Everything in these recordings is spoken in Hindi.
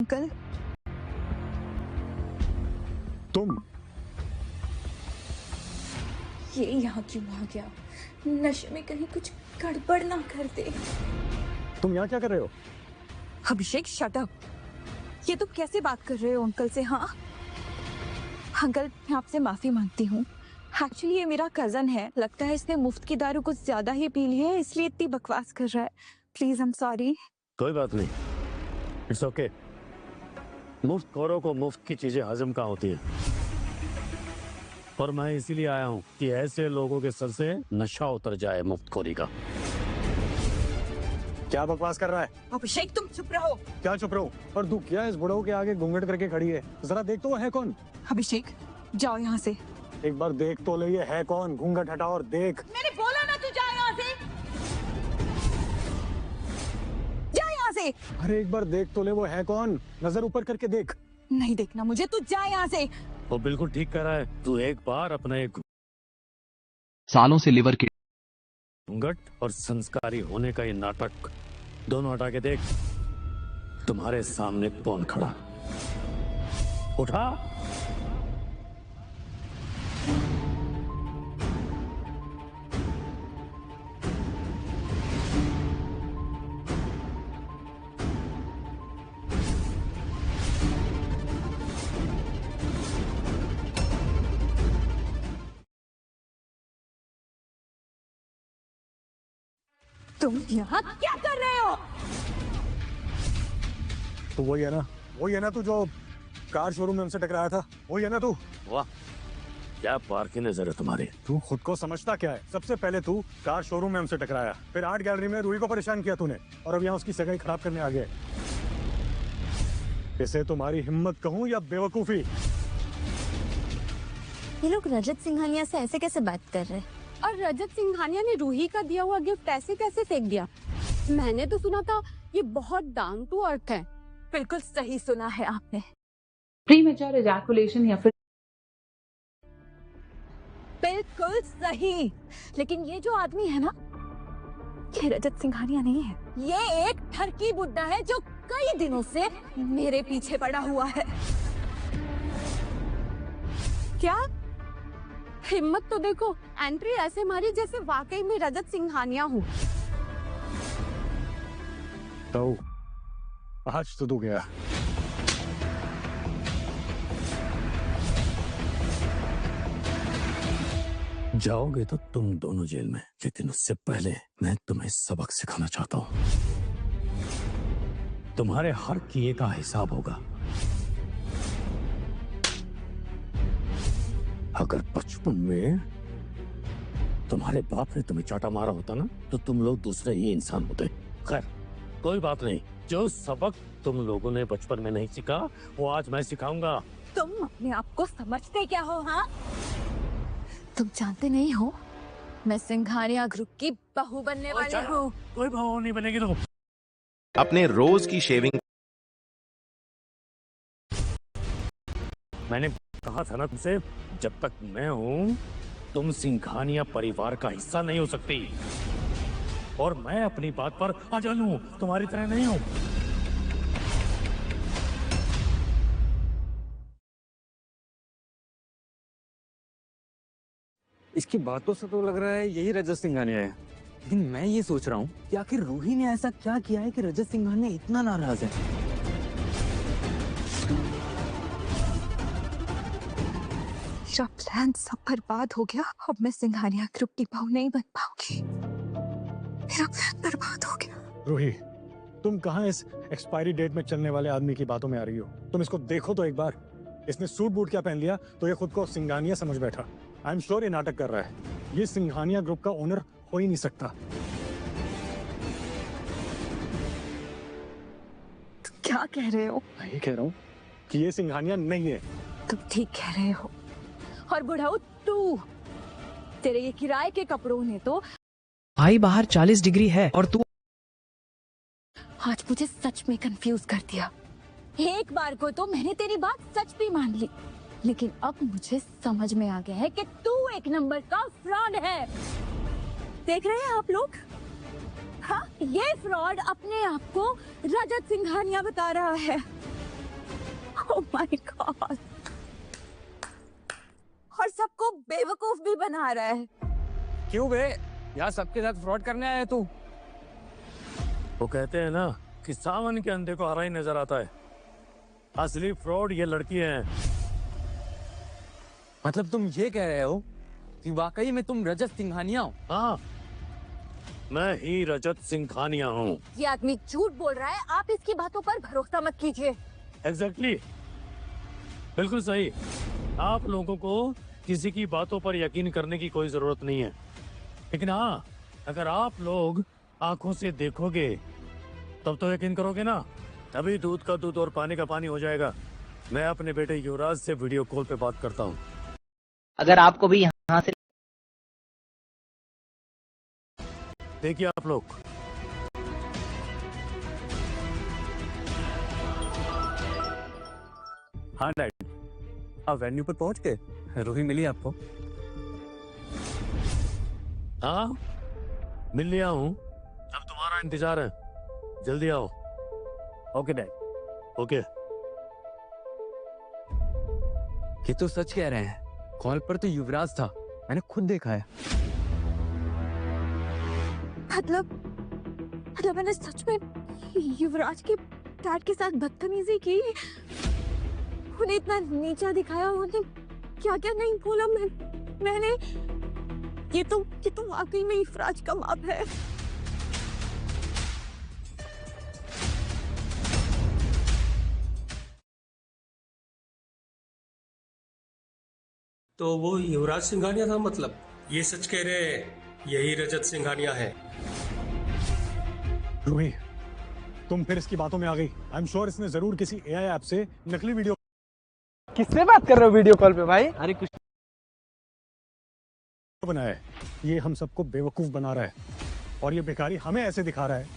अंकल। तुम ये यहाँ क्यों आ गया? नशे में कहीं कुछ गड़बड़ ना कर दे। तुम यहाँ क्या कर रहे हो? अभिषेक शट अप। ये तुम कैसे बात कर रहे हो अंकल से? हाँ अंकल, मैं आपसे माफी मांगती हूँ। एक्चुअली ये मेरा कजन है, लगता है इसने मुफ्त की दारू कुछ ज्यादा ही पी ली है, इसलिए इतनी बकवास कर रहा है। Please I am sorry. कोई बात नहीं, इट्स ओके। मुफ्त खोरों को मुफ्त की चीजें हजम कहाँ होती है। और मैं इसीलिए आया हूँ कि ऐसे लोगों के सर से नशा उतर जाए मुफ्त खोरी का। क्या बकवास कर रहा है? अभिषेक तुम चुप रहो। क्या चुप रहो? और तू क्या इस बुढ़ऊ के आगे घूंघट करके खड़ी है? जरा देख तो वो है कौन। अभिषेक जाओ यहाँ से। एक बार देख तो ले, ये है कौन। घूंघट हटा और देख। मैंने बोला ना तू जा यहाँ से। जा यहाँ से। अरे एक बार देख तो ले, वो है कौन। नजर ऊपर करके देख। नहीं देखना मुझे, तू जा यहाँ से। वो बिल्कुल ठीक कर रहा है। तू एक बार अपना एक सालों से लिवर की घूंघट और संस्कारी होने का ये नाटक दोनों हटा के देख। तुम्हारे सामने कौन खड़ा? उठा। तुम यहाँ क्या कर रहे हो? तो वही है ना तू जो कार शोरूम में हमसे टकराया था। वही है ना तू? वाह, क्या पार की नजर है तुम्हारी। तू खुद को समझता क्या है? सबसे पहले तू कार शोरूम में हमसे टकराया, फिर आर्ट गैलरी में रूही को परेशान किया तूने, और अब यहाँ उसकी सगाई खराब करने आ गए। इसे तुम्हारी हिम्मत कहूँ या बेवकूफी? ये लोग रजत सिंघानिया से ऐसे कैसे बात कर रहे हैं? और रजत सिंघानिया ने रूही का दिया हुआ गिफ्ट ऐसे कैसे फेंक दिया? मैंने तो सुना था ये बहुत डाउन टू अर्थ है। बिल्कुल सही सुना है आपने। प्रीमेच्योर एजैकुलेशन या फिर बिल्कुल सही। लेकिन ये जो आदमी है ना, ये रजत सिंघानिया नहीं है। ये एक ठरकी बुड्ढा है जो कई दिनों से मेरे पीछे पड़ा हुआ है। क्या हिम्मत तो देखो, एंट्री ऐसे मारी जैसे वाकई में रजत सिंघानिया हूँ। तो आज तो तू गया। जाओगे तो तुम दोनों जेल में, लेकिन उससे पहले मैं तुम्हें सबक सिखाना चाहता हूँ। तुम्हारे हर किए का हिसाब होगा। अगर बचपन में तुम्हारे बाप ने तुम्हें चाटा मारा होता ना, तो तुम लोग दूसरे ही इंसान होते। खैर कोई बात नहीं, जो सबक तुम लोगों ने बचपन में नहीं सीखा वो आज मैं सिखाऊंगा। तुम अपने आप को समझते क्या हो? हाँ, तुम जानते नहीं हो मैं सिंघानिया ग्रुप की बहू बनने वाली हूँ। कोई बहू नहीं बनेगी तो। अपने रोज की शेविंग मैंने कहा था ना तुमसे, जब तक मैं हूँ तुम सिंघानिया परिवार का हिस्सा नहीं हो सकती। और मैं अपनी बात पर अटल हूँ, तुम्हारी तरह नहीं हूँ। इसकी बातों से तो लग रहा है यही रजत सिंघानिया है, लेकिन मैं ये सोच रहा हूँ कि आखिर रूही ने ऐसा क्या किया है कि रजत सिंघानिया इतना नाराज है। मेरा प्लान सब बर्बाद हो गया। अब मैं सिंघानिया ग्रुप की बहू नहीं बन पाऊंगी। मेरा प्लान बर्बाद हो गया। रूही, तुम कहाँ इस एक्सपायरी डेट में चलने वाले आदमी की बातों में आ रही हो? तुम इसको देखो तो एक बार। इसने सूट बूट क्या पहन लिया तो ये खुद को सिंघानिया समझ बैठा। आई एम श्योर ये नाटक कर रहा है। ये सिंघानिया ग्रुप का ओनर हो ही नहीं सकता। तुम क्या कह रहे हो? मैं ये कह रहा हूँ कि ये सिंघानिया नहीं है। तुम ठीक कह रहे हो। और बुढ़ाऊ तू, तेरे ये किराए के कपड़ों ने तो भाई बाहर 40 डिग्री है और तू आज मुझे सच में कंफ्यूज कर दिया। एक बार को तो मैंने तेरी बात सच भी मान ली, लेकिन अब मुझे समझ में आ गया है कि तू एक नंबर का फ्रॉड है। देख रहे हैं आप लोग? हाँ, ये फ्रॉड अपने आप को रजत सिंघानिया बता रहा है। ओह माय गॉड, और सबको बेवकूफ भी बना रहा है। क्यों बे, यार सबके साथ फ्रॉड करने आया है तू? वो कहते हैं ना कि सावन के अंधे को हरा ही नजर आता है। असली फ्रॉड ये लड़की है। मतलब तुम ये कह रहे हो कि वाकई में तुम रजत सिंघानिया हो? हाँ, मैं ही रजत सिंघानिया हूँ। ये आदमी झूठ बोल रहा है, आप इसकी बातों पर भरोसा मत कीजिए। एग्जैक्टली, बिल्कुल सही। आप लोगों को किसी की बातों पर यकीन करने की कोई जरूरत नहीं है, लेकिन हाँ, अगर आप लोग आंखों से देखोगे तब तो यकीन करोगे ना, तभी दूध का दूध और पानी का पानी हो जाएगा। मैं अपने बेटे युवराज से वीडियो कॉल पे बात करता हूँ। अगर आपको भी यहाँ से देखिए आप लोग, हाँ डैड, आप वेन्यू पर पहुंच गए? रूही मिली आपको? हाँ मिल लिया हूँ, अब तुम्हारा इंतजार है, जल्दी आओ। Okay dad. ओके। ये तो सच कह रहे हैं, कॉल पर तो युवराज था, मैंने खुद देखा है। मतलब मैंने सच में युवराज के डैड के साथ बदतमीजी की, उन्हें इतना नीचा दिखाया, उन्हें क्या क्या नहीं बोला। मैंने ये तो वाकई में युवराज का माप है। तो वो युवराज सिंघानिया था? मतलब ये सच कह रहे हैं, यही रजत सिंघानिया है? रूही, तुम फिर इसकी बातों में आ गई। आई एम श्योर इसने जरूर किसी एआई ऐप से नकली वीडियो। किससे बात कर रहे हो वीडियो कॉल पे भाई? अरे कुछ बनाया है। ये हम सबको बेवकूफ बना रहा है, और ये बेकारी हमें ऐसे दिखा रहा है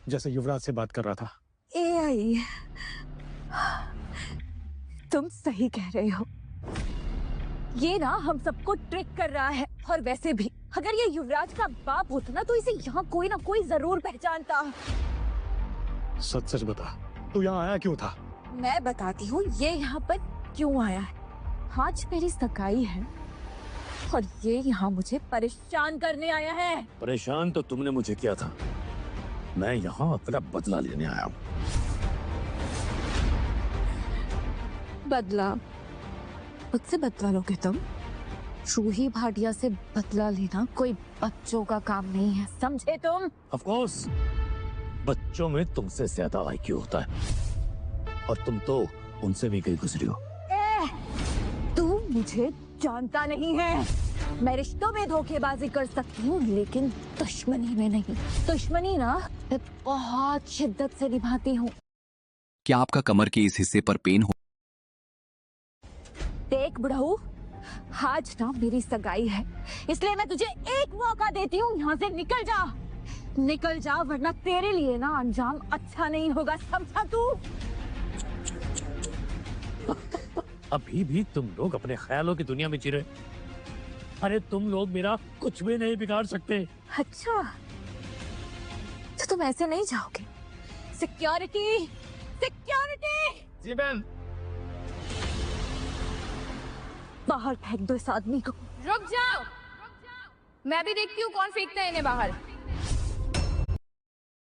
जैसे युवराज से बात कर रहा था। एआई, तुम सही कह रहे हो, ये ना हम सबको ट्रिक कर रहा है। और वैसे भी अगर ये युवराज का बाप होता ना तो इसे यहाँ कोई ना कोई जरूर पहचानता। सच सच बता, तू यहाँ आया क्यों था? मैं बताती हूँ ये यहाँ पर क्यों आया है। आज मेरी सगाई है और ये यहाँ मुझे परेशान करने आया है। परेशान तो तुमने मुझे किया था, मैं यहाँ अपना बदला लेने आया हूँ। बदला? मुझसे बदला लोगे तुम? रूही भाटिया से बदला लेना कोई बच्चों का काम नहीं है, समझे तुम? ऑफ कोर्स, बच्चों में तुमसे ज्यादा आईक्यू होता है, और तुम तो उनसे भी कहीं गुजरी हो। तू मुझे जानता नहीं है। मैं रिश्तों में धोखेबाजी कर सकती हूँ, लेकिन दुश्मनी में नहीं। दुश्मनी ना मैं बहुत शिद्दत से निभाती हूँ। क्या आपका कमर के इस हिस्से पर पेन हो? देख बुढ़ऊ, आज ना मेरी सगाई है, इसलिए मैं तुझे एक मौका देती हूँ, यहाँ से निकल जा। निकल जा, वरना तेरे लिए ना अंजाम अच्छा नहीं होगा, समझा तू? अभी भी तुम लोग अपने ख्यालों की दुनिया में जी रहे। अरे तुम लोग मेरा कुछ भी नहीं बिगाड़ सकते। अच्छा, तो तुम ऐसे नहीं जाओगे। Security, security! जी मैम। बाहर फेंक दो इस आदमी को। रुक जाओ, मैं भी देखती हूँ कौन फेंकता है इन्हें बाहर।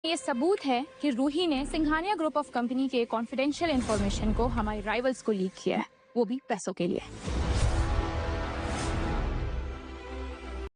ये सबूत है कि रूही ने सिंघानिया ग्रुप ऑफ कंपनी के कॉन्फिडेंशियल इंफॉर्मेशन को हमारे राइवल्स को लीक किया है, वो भी पैसों के लिए।